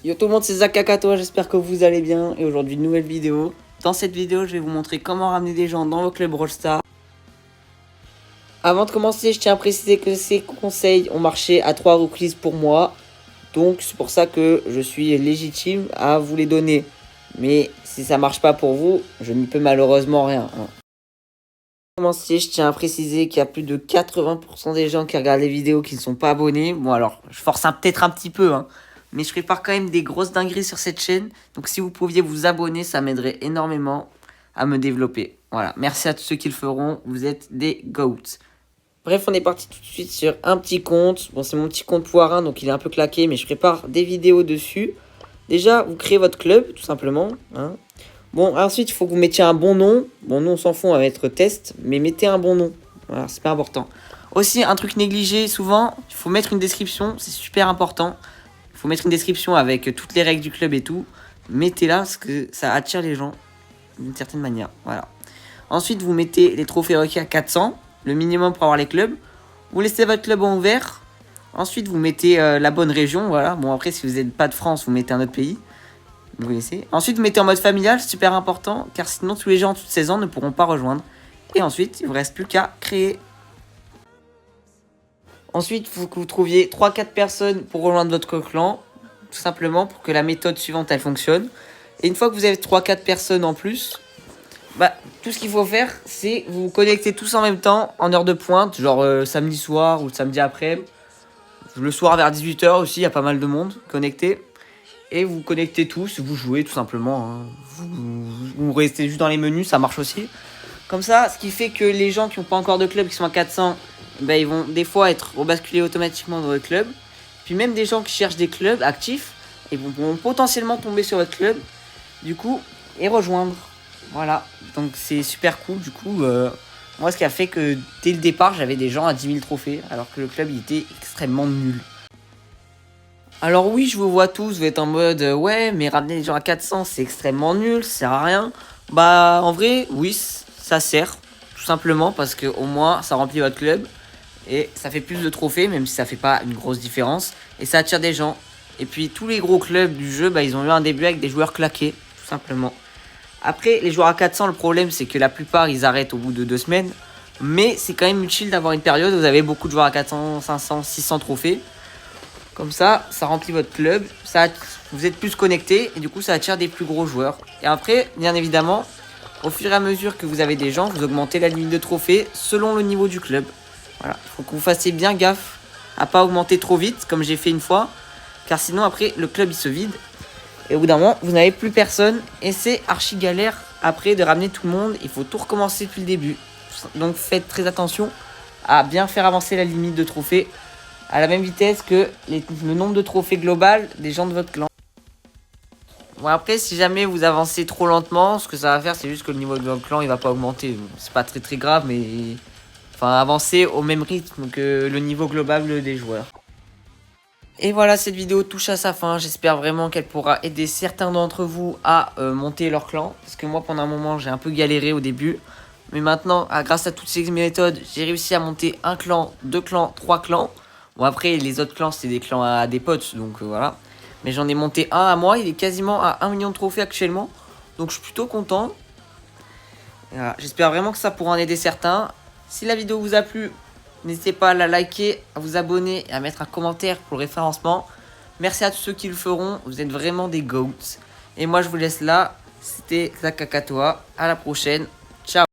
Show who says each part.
Speaker 1: Yo tout le monde, c'est Zach Kakatoa, j'espère que vous allez bien. Et aujourd'hui, une nouvelle vidéo. Dans cette vidéo, je vais vous montrer comment ramener des gens dans vos clubs Brawl Stars. Avant de commencer, je tiens à préciser que ces conseils ont marché à 3 reprises pour moi. Donc c'est pour ça que je suis légitime à vous les donner. Mais si ça marche pas pour vous, je n'y peux malheureusement rien. Pour commencer, je tiens à préciser qu'il y a plus de 80% des gens qui regardent les vidéos qui ne sont pas abonnés. Bon alors, je force peut-être un petit peu, mais je prépare quand même des grosses dingueries sur cette chaîne. Donc si vous pouviez vous abonner, ça m'aiderait énormément à me développer. Voilà, merci à tous ceux qui le feront. Vous êtes des GOATs. Bref, on est parti tout de suite sur un petit compte. Bon, c'est mon petit compte Poirin, donc il est un peu claqué, mais je prépare des vidéos dessus. Déjà, vous créez votre club, tout simplement. Bon, ensuite, il faut que vous mettiez un bon nom. Bon, nous, on s'en fout, on va mettre test, mais mettez un bon nom. Voilà, c'est pas important. Aussi, un truc négligé, souvent, il faut mettre une description, c'est super important. Il faut mettre une description avec toutes les règles du club et tout. Mettez-la, parce que ça attire les gens d'une certaine manière. Voilà. Ensuite, vous mettez les trophées requis à 400, le minimum pour avoir les clubs. Vous laissez votre club en ouvert. Ensuite, vous mettez la bonne région, voilà. Bon, après, si vous n'êtes pas de France, vous mettez un autre pays. Vous laissez. Ensuite, vous mettez en mode familial, super important, car sinon, tous les gens en dessous de 16 ans ne pourront pas rejoindre. Et ensuite, il ne vous reste plus qu'à créer. Ensuite, il faut que vous trouviez 3-4 personnes pour rejoindre votre clan, tout simplement pour que la méthode suivante, elle fonctionne. Et une fois que vous avez 3-4 personnes en plus, tout ce qu'il faut faire, c'est vous connecter tous en même temps, en heure de pointe, genre samedi soir ou samedi après. Le soir vers 18 h aussi, il y a pas mal de monde connecté. Et vous connectez tous, vous jouez tout simplement. Vous restez juste dans les menus, ça marche aussi. Comme ça, ce qui fait que les gens qui n'ont pas encore de club, qui sont à 400, ils vont des fois être rebasculés automatiquement dans votre club. Puis même des gens qui cherchent des clubs actifs, ils vont potentiellement tomber sur votre club, du coup, et rejoindre. Voilà, donc c'est super cool. Du coup, moi, ce qui a fait que dès le départ, j'avais des gens à 10 000 trophées, alors que le club il était extrêmement nul. Alors oui, je vous vois tous, vous êtes en mode ouais, mais ramener les gens à 400, c'est extrêmement nul, ça sert à rien. Bah, en vrai, oui, ça sert, tout simplement parce que au moins, ça remplit votre club et ça fait plus de trophées, même si ça fait pas une grosse différence, et ça attire des gens. Et puis tous les gros clubs du jeu, ils ont eu un début avec des joueurs claqués, tout simplement. Après, les joueurs à 400, le problème, c'est que la plupart, ils arrêtent au bout de 2 semaines. Mais c'est quand même utile d'avoir une période où vous avez beaucoup de joueurs à 400, 500, 600 trophées. Comme ça, ça remplit votre club, vous êtes plus connectés et du coup, ça attire des plus gros joueurs. Et après, bien évidemment, au fur et à mesure que vous avez des gens, vous augmentez la limite de trophées selon le niveau du club. Voilà, il faut que vous fassiez bien gaffe à pas augmenter trop vite, comme j'ai fait une fois. Car sinon, après, le club, il se vide. Et au bout d'un moment, vous n'avez plus personne. Et c'est archi galère après de ramener tout le monde. Il faut tout recommencer depuis le début. Donc faites très attention à bien faire avancer la limite de trophées à la même vitesse que le nombre de trophées global des gens de votre clan. Bon, après, si jamais vous avancez trop lentement, ce que ça va faire, c'est juste que le niveau de votre clan, il va pas augmenter. C'est pas très très grave, mais enfin, avancer au même rythme que le niveau global des joueurs. Et voilà, cette vidéo touche à sa fin. J'espère vraiment qu'elle pourra aider certains d'entre vous à monter leur clan. Parce que moi, pendant un moment, j'ai un peu galéré au début. Mais maintenant, grâce à toutes ces méthodes, j'ai réussi à monter un clan, 2 clans, 3 clans. Bon, après, les autres clans, c'est des clans à des potes, donc voilà. Mais j'en ai monté un à moi, il est quasiment à 1 million de trophées actuellement. Donc je suis plutôt content. Voilà. J'espère vraiment que ça pourra en aider certains. Si la vidéo vous a plu, n'hésitez pas à la liker, à vous abonner et à mettre un commentaire pour le référencement. Merci à tous ceux qui le feront, vous êtes vraiment des GOATs. Et moi, je vous laisse là. C'était Zach Kakatoa. À la prochaine. Ciao.